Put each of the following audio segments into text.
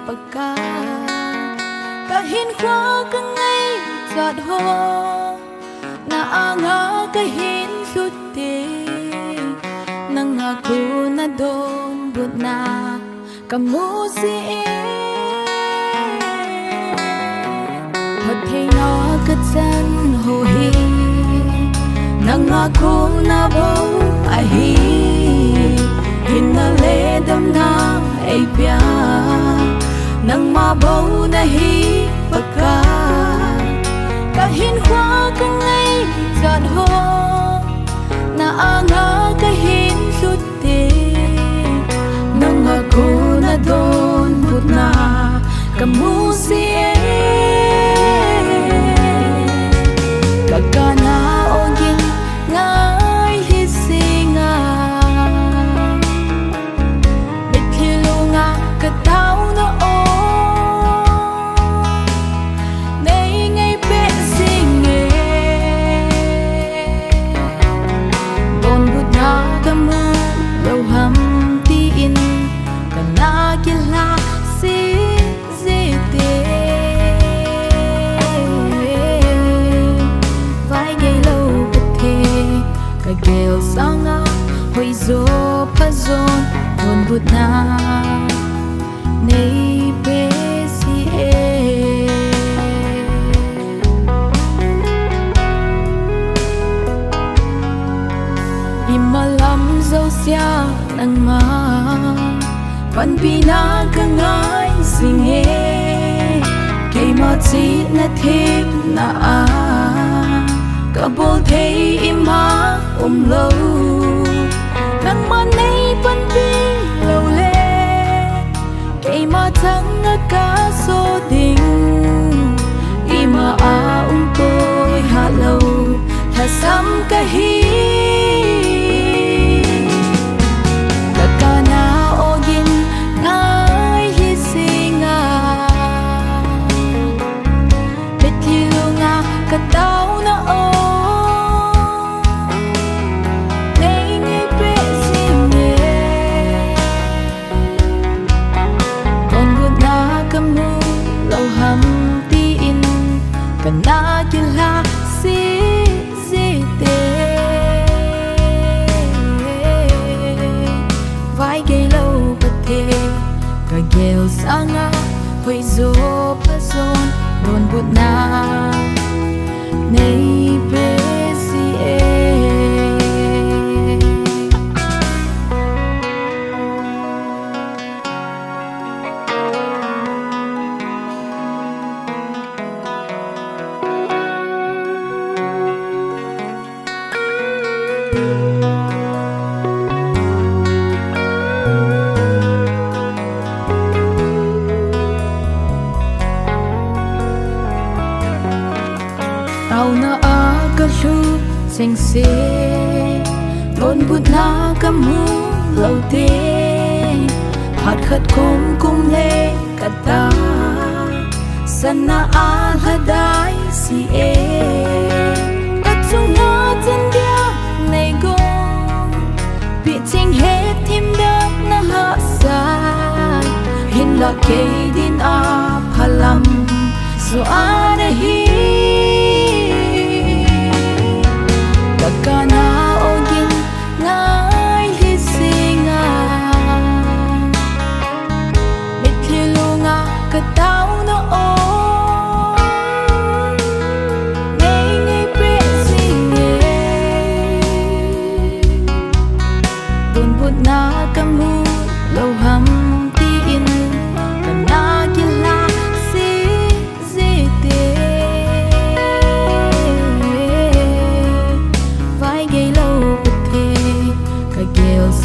bạc ca cả hiên khoa cả ngày giọt hồ ngã cả hiên rút tê nang aku na don but na kamu si thật thấy nó cất chân hồ hi nang aku na bầu ai hi hin na le dam na ai pia nang ma bầu na hi paka cả hin khoa cả ngày giọt hồ na anga cả hin rút tê nang aku na don but na kamu si Kakana ogin ngai hisinga Bithilunga katau na o Nei ngai pe singe Don buddha kamu lâu ham ti in Kana kila si zete Kagel sanga hoi zo pazon don butna nei pe si imalam zo sia nang ma pan pina ka ngai singe kay ma chi na thik na a Kabul thấy ima lâu nang man nay pan pin lâu le kay ma thang ka so ding ima a tôi ha lâu tha sam ka hi kakana ogin ngai hi singa betilunga katau na o Kana kila si zete Vai gây lâu bật thề Cả gheo sanga Hoi zo pazon Don bút na Nei pe si Tao na a ka shu seng se Don bút na ka mu lâu te Hat khat kum kum le kata Sana a hadai si At chung na chân dia này gong Bị chinh hết thêm đất na hạ sa Hin la kay din a phalam So a na hi Kakana ogin ngai hisinga Bithilunga katau na o Nei ngai pe singe Don bút na kamu lâu ham ti in Kana kila si zete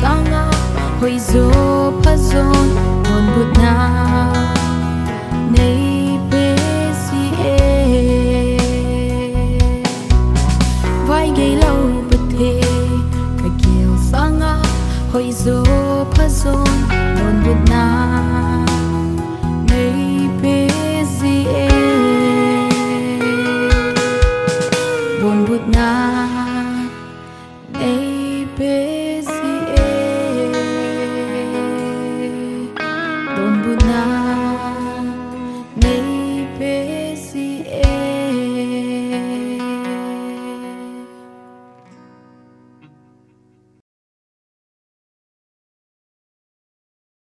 Sanga hoi zo pazon don bút na nei pe si vai gây lâu bật thề cả kiều sanga hoi zo pazon don bút na nei pe si don bút na